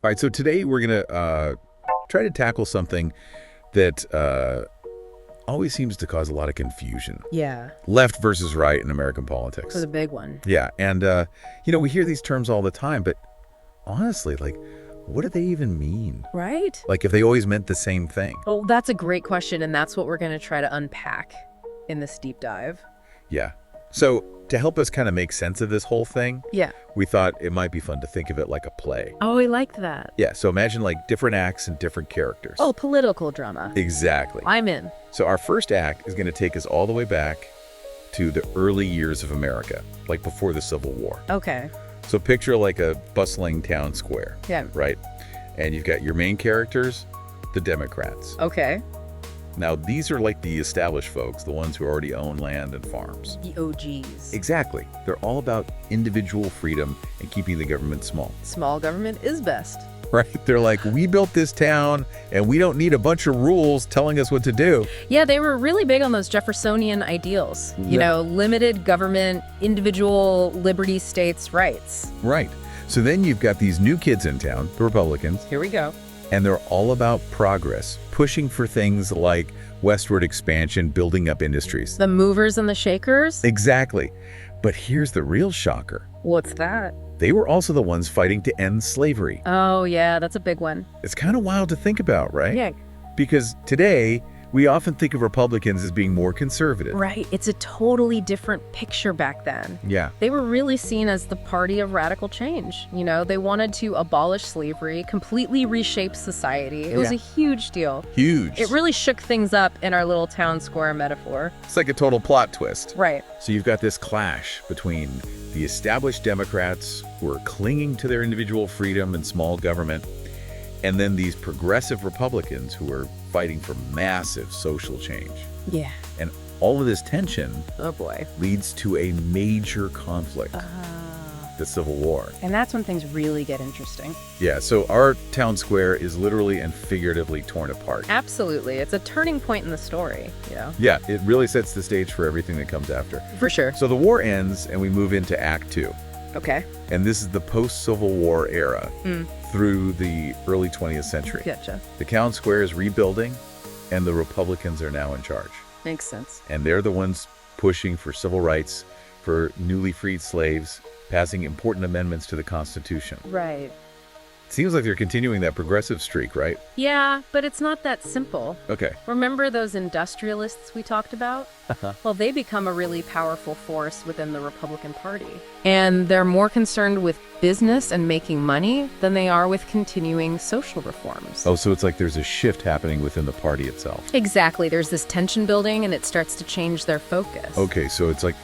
All right, so today we're going to try to tackle something that always seems to cause a lot of confusion. Yeah, Left versus right in American politics. it's a big one. Yeah, and, we hear these terms all the time, but honestly, what do they even mean? Right? Like, if they always meant the same thing. Well, that's a great question, and that's what we're going to try to unpack in this deep dive. Yeah. So, to help us kind of make sense of this whole thing, Yeah. we thought it might be fun to think of it like a play. Oh, I like that. Yeah, so imagine different acts and different characters. Oh, political drama. Exactly. I'm in. So our first act is going to take us all the way back to the early years of America, like before the Civil War. Okay. So picture like a bustling town square, Yeah. right? And you've got your main characters, the Democrats. Okay. Now, these are like the established folks, the ones who already own land and farms. The OGs. Exactly. They're all about individual freedom and keeping the government small. Small government is best. Right? They're like, we built this town and we don't need a bunch of rules telling us what to do. Yeah, they were really big on those Jeffersonian ideals. You know, limited government, individual liberty, states' rights. Right. So then you've got these new kids in town, the Republicans, Here we go. and they're all about progress, pushing for things like westward expansion, building up industries. The movers and the shakers? Exactly. But here's the real shocker. What's that? They were also the ones fighting to end slavery. Oh, yeah, that's a big one. It's kind of wild to think about, right? Yeah. Because today, we often think of Republicans as being more conservative. Right. It's a totally different picture back then. Yeah. They were really seen as the party of radical change. You know, they wanted to abolish slavery, completely reshape society. It was a huge deal. Huge. It really shook things up in our little town square metaphor. It's like a total plot twist. Right. So you've got this clash between the established Democrats who are clinging to their individual freedom and small government, and then these progressive Republicans who are fighting for massive social change. Yeah. And all of this tension Oh, boy. leads to a major conflict, the Civil War. And that's when things really get interesting. Yeah, so our town square is literally and figuratively torn apart. Absolutely. It's a turning point in the story, you know? Yeah, it really sets the stage for everything that comes after. For sure. So the war ends and we move into Act 2. Okay. And this is the post-Civil War era through the early 20th century. Gotcha. The town square is rebuilding and the Republicans are now in charge. Makes sense. And they're the ones pushing for civil rights, for newly freed slaves, passing important amendments to the Constitution. Right. It seems like they're continuing that progressive streak, right? Yeah, but it's not that simple. Okay. Remember those industrialists we talked about? Well, they become a really powerful force within the Republican Party. And they're more concerned with business and making money than they are with continuing social reforms. Oh, so it's like there's a shift happening within the party itself. Exactly. There's this tension building and it starts to change their focus. Okay, so it's like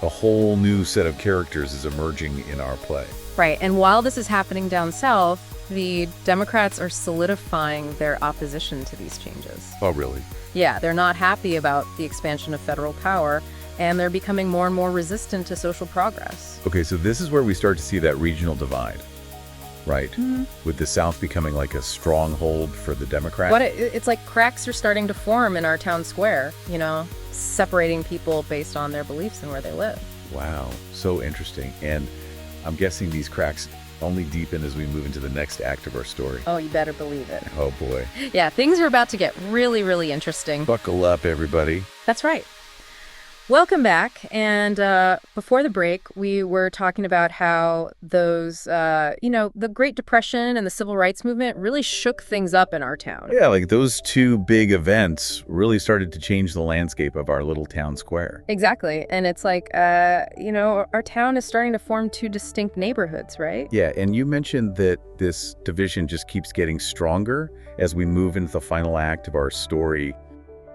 a whole new set of characters is emerging in our play. Right. And while this is happening down south, the Democrats are solidifying their opposition to these changes. Oh, really? Yeah, they're not happy about the expansion of federal power, and they're becoming more and more resistant to social progress. Okay, so this is where we start to see that regional divide, right? With the South becoming like a stronghold for the Democrats. It's like cracks are starting to form in our town square, you know, separating people based on their beliefs and where they live. Wow, so interesting. And I'm guessing these cracks only deepen as we move into the next act of our story. Oh, you better believe it. Oh boy. Yeah, things are about to get really, really interesting. Buckle up, everybody. That's right. Welcome back. And before the break, we were talking about how those, the Great Depression and the Civil Rights Movement really shook things up in our town. Yeah, like those two big events really started to change the landscape of our little town square. Exactly. And it's like, our town is starting to form two distinct neighborhoods, right? Yeah, and you mentioned that this division just keeps getting stronger as we move into the final act of our story,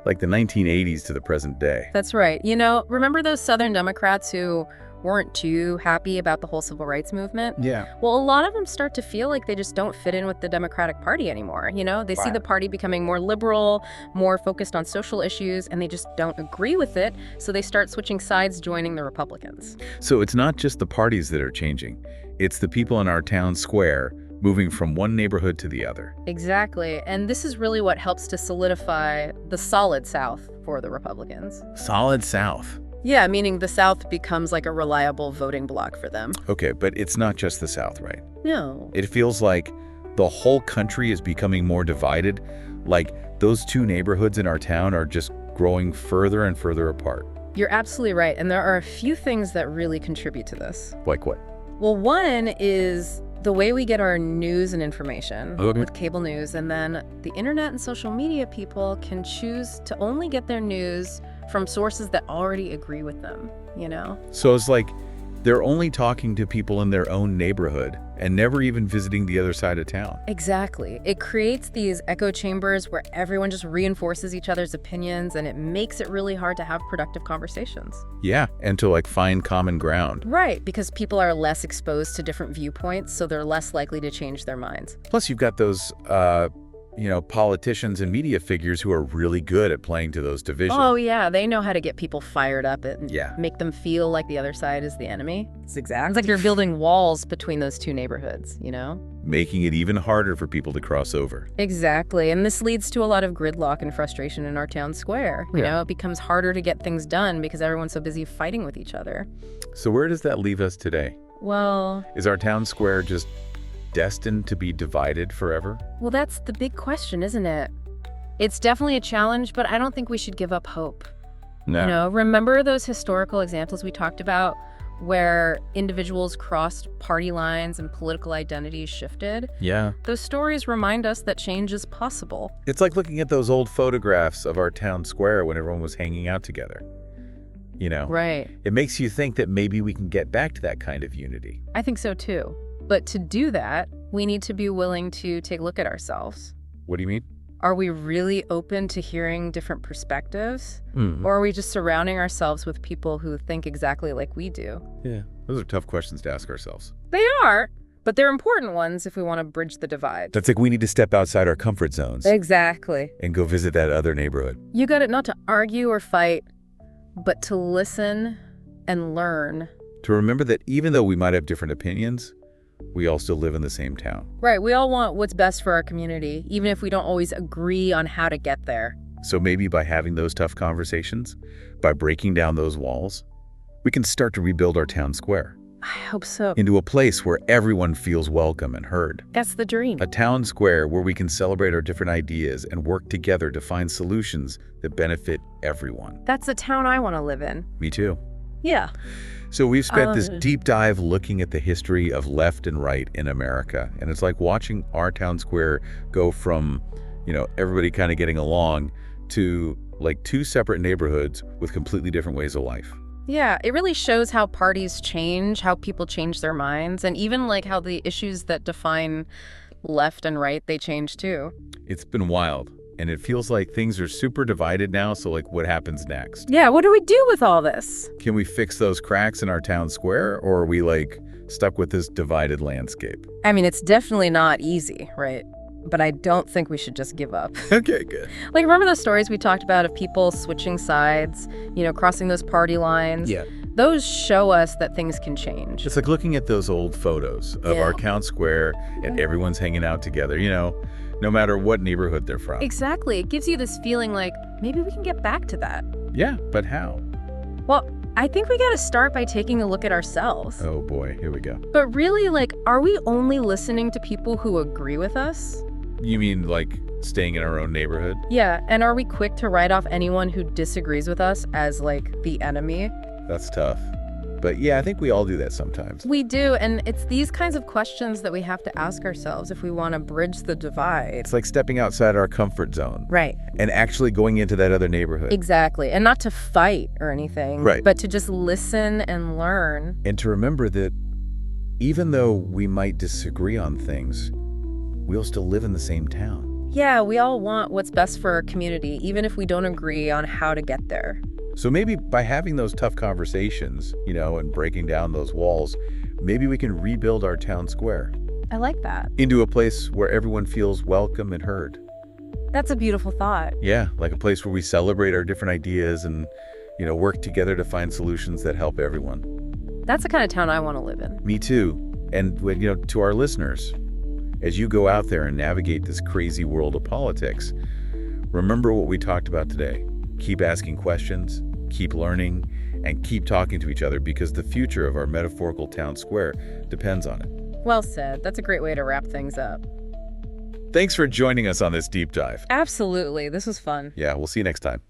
like the 1980s to the present day. That's right. You know, remember those Southern Democrats who weren't too happy about the whole civil rights movement? Yeah. Well, a lot of them start to feel like they just don't fit in with the Democratic Party anymore. You know, they see the party becoming more liberal, more focused on social issues, and they just don't agree with it. So they start switching sides, joining the Republicans. So it's not just the parties that are changing. It's the people in our town square moving from one neighborhood to the other. Exactly. And this is really what helps to solidify the solid South for the Republicans. Solid South. Yeah, meaning the South becomes like a reliable voting bloc for them. Okay, but it's not just the South, right? No. It feels like the whole country is becoming more divided. Like, those two neighborhoods in our town are just growing further and further apart. You're absolutely right. And there are a few things that really contribute to this. Like what? Well, one is the way we get our news and information Okay. with cable news. And then the internet and social media people can choose to only get their news from sources that already agree with them, you know? So it's like they're only talking to people in their own neighborhood and never even visiting the other side of town. Exactly. It creates these echo chambers where everyone just reinforces each other's opinions, and it makes it really hard to have productive conversations. Yeah, and to like find common ground. Right, because people are less exposed to different viewpoints, so they're less likely to change their minds. Plus, you've got those, politicians and media figures who are really good at playing to those divisions. Oh, yeah, they know how to get people fired up and Yeah. make them feel like the other side is the enemy. It's like you're building walls between those two neighborhoods, you know? Making it even harder for people to cross over. Exactly, and this leads to a lot of gridlock and frustration in our town square. You know, it becomes harder to get things done because everyone's so busy fighting with each other. So where does that leave us today? Well, Is our town square just destined to be divided forever? that's the big question, isn't it? It's definitely a challenge, but I don't think we should give up hope. No. You know, remember those historical examples we talked about where individuals crossed party lines and political identities shifted? Yeah. Those stories remind us that change is possible. It's like looking at those old photographs of our town square when everyone was hanging out together. You know? Right. It makes you think that maybe we can get back to that kind of unity. I think so too. But to do that, we need to be willing to take a look at ourselves. What do you mean? Are we really open to hearing different perspectives? Mm. Or are we just surrounding ourselves with people who think exactly like we do? Yeah. Those are tough questions to ask ourselves. They are, but they're important ones if we want to bridge the divide. That's like we need to step outside our comfort zones Exactly. and go visit that other neighborhood. You got it, not to argue or fight, but to listen and learn. To remember that even though we might have different opinions, we all still live in the same town. Right, we all want what's best for our community, even if we don't always agree on how to get there. So maybe by having those tough conversations, by breaking down those walls, we can start to rebuild our town square I hope so. into a place where everyone feels welcome and heard. That's the dream. A town square where we can celebrate our different ideas and work together to find solutions that benefit everyone. That's the town I want to live in. Me too. Yeah. So we've spent this deep dive looking at the history of left and right in America. And it's like watching our town square go from, everybody kind of getting along to like two separate neighborhoods with completely different ways of life. Yeah, it really shows how parties change, how people change their minds, and even like how the issues that define left and right, they change too. It's been wild. And it feels like things are super divided now. So like what happens next? Yeah, what do we do with all this? Can we fix those cracks in our town square? Or are we like stuck with this divided landscape? I mean, it's definitely not easy, right? But I don't think we should just give up. Okay, good. Like, remember those stories we talked about of people switching sides, crossing those party lines? Yeah. Those show us that things can change. It's like looking at those old photos of our town square and everyone's hanging out together, no matter what neighborhood they're from. Exactly. It gives you this feeling like maybe we can get back to that. Yeah, but how? Well, I think we got to start by taking a look at ourselves. Oh boy, here we go. But really, are we only listening to people who agree with us? You mean like staying in our own neighborhood? Yeah, and are we quick to write off anyone who disagrees with us as the enemy? That's tough. But yeah, I think we all do that sometimes. We do, and it's these kinds of questions that we have to ask ourselves if we want to bridge the divide. It's like stepping outside our comfort zone. Right. And actually going into that other neighborhood. Exactly. And not to fight or anything. Right. But to just listen and learn. And to remember that even though we might disagree on things, we'll still live in the same town. Yeah, we all want what's best for our community, even if we don't agree on how to get there. So maybe by having those tough conversations, and breaking down those walls, maybe we can rebuild our town square I like that. into a place where everyone feels welcome and heard. That's a beautiful thought. Yeah, like a place where we celebrate our different ideas and, work together to find solutions that help everyone. That's the kind of town I want to live in. Me too. And, to our listeners, as you go out there and navigate this crazy world of politics, remember what we talked about today. Keep asking questions, keep learning, and keep talking to each other because the future of our metaphorical town square depends on it. Well said. That's a great way to wrap things up. Thanks for joining us on this deep dive. Absolutely. This was fun. Yeah, we'll see you next time.